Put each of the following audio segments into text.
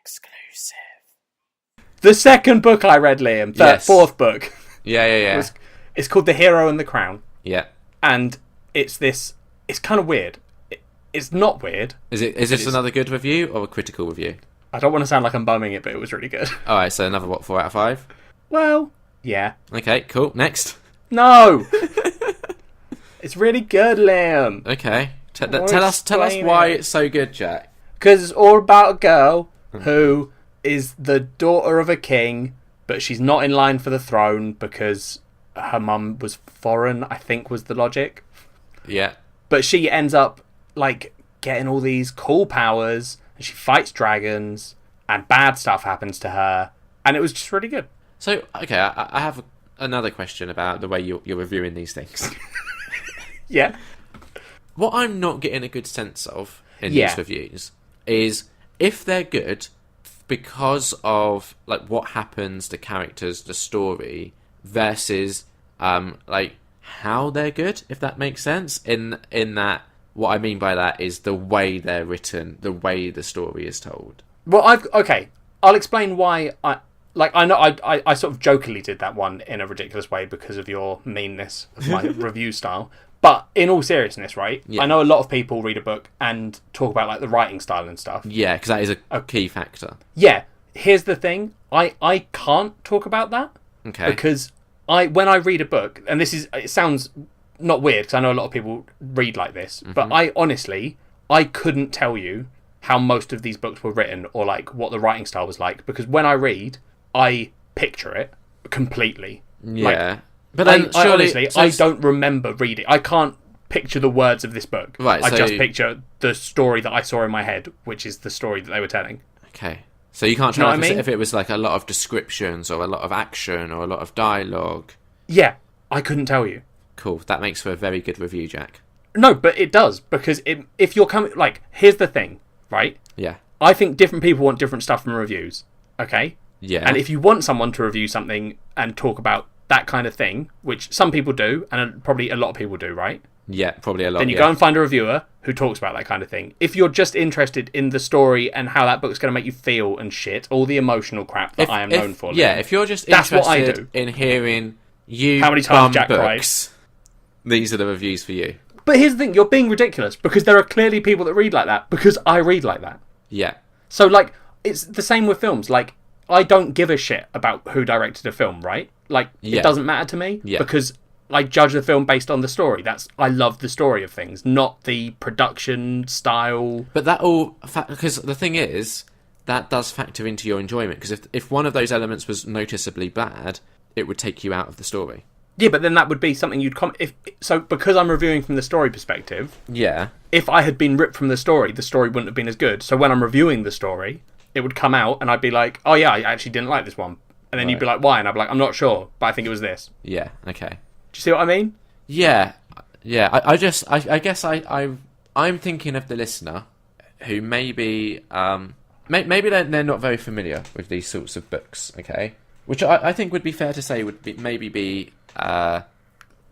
Exclusive. The second book I read, Liam, fourth book. Yeah. It's called The Hero and the Crown. Yeah. And it's kind of weird. It's not weird. Is this another good review or a critical review? I don't want to sound like I'm bumming it, but it was really good. Alright, so another 4 out of 5? Well, yeah. Okay, cool. Next. No! It's really good, Liam. Okay. Tell us why it's so good, Jack. Because it's all about a girl who is the daughter of a king, but she's not in line for the throne because her mum was foreign, I think was the logic. Yeah. But she ends up, like, getting all these cool powers, and she fights dragons, and bad stuff happens to her, and it was just really good. So, okay, I have another question about the way you're reviewing these things. Yeah. What I'm not getting a good sense of in these reviews is if they're good because of like what happens, the characters, the story, versus like how they're good, if that makes sense. In that, what I mean by that is the way they're written, the way the story is told. Well, I'll explain why I know I sort of jokingly did that one in a ridiculous way because of your meanness of my review style. But in all seriousness, right? Yeah. I know a lot of people read a book and talk about like the writing style and stuff. Yeah, because that is a key factor. Yeah. Here's the thing. I can't talk about that. Okay. Because when I read a book, and it sounds not weird because I know a lot of people read like this, but I honestly couldn't tell you how most of these books were written or like what the writing style was like, because when I read, I picture it completely. Yeah. But then, I don't remember reading. I can't picture the words of this book. Right. I just picture the story that I saw in my head, which is the story that they were telling. Okay. So you can't tell if it was like a lot of descriptions or a lot of action or a lot of dialogue. Yeah, I couldn't tell you. Cool. That makes for a very good review, Jack. No, but it does, because if you're coming... Like, here's the thing, right? Yeah. I think different people want different stuff from reviews, okay? Yeah. And if you want someone to review something and talk about that kind of thing, which some people do, and probably a lot of people do, right? Yeah, probably a lot. Then you go and find a reviewer who talks about that kind of thing. If you're just interested in the story and how that book's going to make you feel and shit, all the emotional crap that I am known for. Yeah, if you're just that's interested what I do. in hearing you how many times Jack books, these are the reviews for you. But here's the thing, you're being ridiculous, because there are clearly people that read like that, because I read like that. Yeah. So, like, it's the same with films. Like, I don't give a shit about who directed a film, right? Like, it doesn't matter to me, because I judge the film based on the story. I love the story of things, not the production style. But that all... Because the thing is, that does factor into your enjoyment, because if one of those elements was noticeably bad, it would take you out of the story. Yeah, but then that would be something you'd so because I'm reviewing from the story perspective, if I had been ripped from the story wouldn't have been as good. So when I'm reviewing the story, it would come out and I'd be like, oh yeah, I actually didn't like this one. And then you'd be like, why? And I'd be like, I'm not sure, but I think it was this. Yeah, okay. Do you see what I mean? Yeah. I guess I'm thinking of the listener who maybe they're not very familiar with these sorts of books, okay? Which I think would be fair to say would be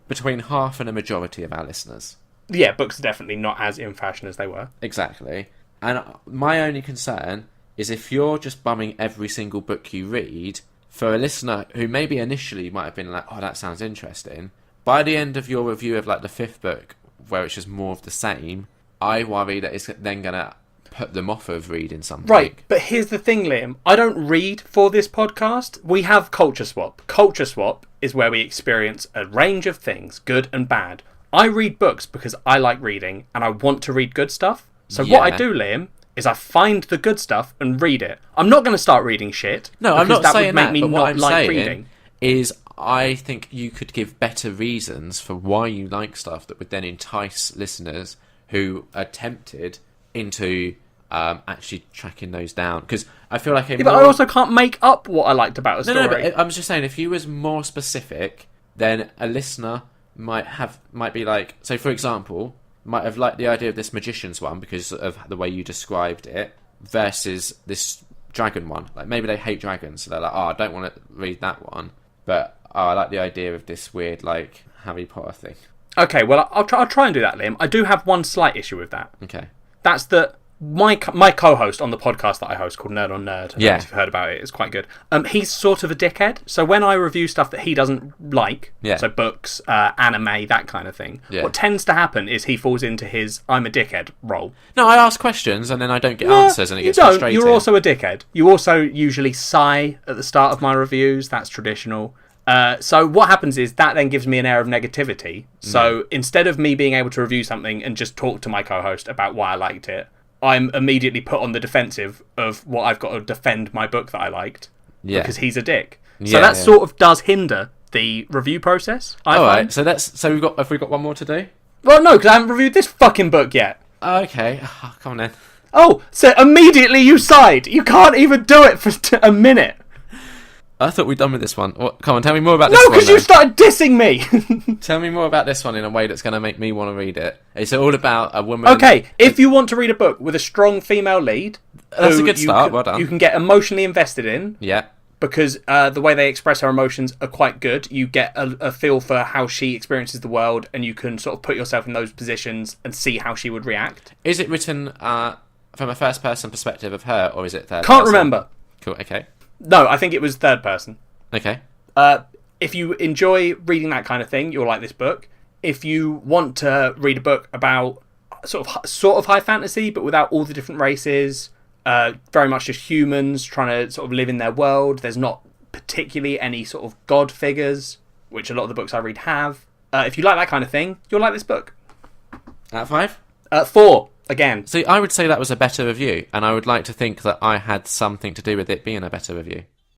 between half and a majority of our listeners. Yeah, books are definitely not as in fashion as they were. Exactly. And my only concern is if you're just bumming every single book you read, for a listener who maybe initially might have been like, oh, that sounds interesting, by the end of your review of like the fifth book, where it's just more of the same, I worry that it's then going to put them off of reading something. Right, but here's the thing, Liam. I don't read for this podcast. We have Culture Swap. Culture Swap is where we experience a range of things, good and bad. I read books because I like reading and I want to read good stuff. So what I do, Liam, is I find the good stuff and read it. I'm not going to start reading shit. No, I'm not saying that. But what I'm saying is I think you could give better reasons for why you like stuff that would then entice listeners who are tempted into actually tracking those down. Because I feel like but I also can't make up what I liked about a story. No, but I'm just saying, if you was more specific, then a listener might be like, so for example, might have liked the idea of this magician's one because of the way you described it versus this dragon one. Like maybe they hate dragons, so they're like, oh, I don't want to read that one, but I like the idea of this weird like Harry Potter thing. Okay, well I'll try and do that, Liam. I do have one slight issue with that. Okay. That's that my co-host on the podcast that I host called Nerd on Nerd. I don't know if you've heard about it. It's quite good. He's sort of a dickhead. So when I review stuff that he doesn't like, so books, anime, that kind of thing, what tends to happen is he falls into his I'm a dickhead role. No, I ask questions and then I don't get answers and it gets frustrating. You're also a dickhead. You also usually sigh at the start of my reviews. That's traditional. So what happens is that then gives me an air of negativity. So instead of me being able to review something and just talk to my co-host about why I liked it, I'm immediately put on the defensive of what I've got to defend my book that I liked because he's a dick. So that sort of does hinder the review process. All right. So have we got one more to do? Well, no, because I haven't reviewed this fucking book yet. Okay. Oh, come on then. Oh, so immediately you sighed. You can't even do it for a minute. I thought we'd done with this one. Come on, tell me more about this one. No, because you started dissing me. Tell me more about this one in a way that's going to make me want to read it. It's all about a woman... Okay, if you want to read a book with a strong female lead... That's a good start, well done. You can get emotionally invested in. Yeah. Because the way they express her emotions are quite good. You get a feel for how she experiences the world, and you can sort of put yourself in those positions and see how she would react. Is it written from a first-person perspective of her, or is it third-person? Can't remember. Cool, okay. No, I think it was third person. Okay. If you enjoy reading that kind of thing, you'll like this book. If you want to read a book about sort of high fantasy, but without all the different races, very much just humans trying to sort of live in their world. There's not particularly any sort of god figures, which a lot of the books I read have. If you like that kind of thing, you'll like this book. Out of 5? 4. Again. See, I would say that was a better review, and I would like to think that I had something to do with it being a better review.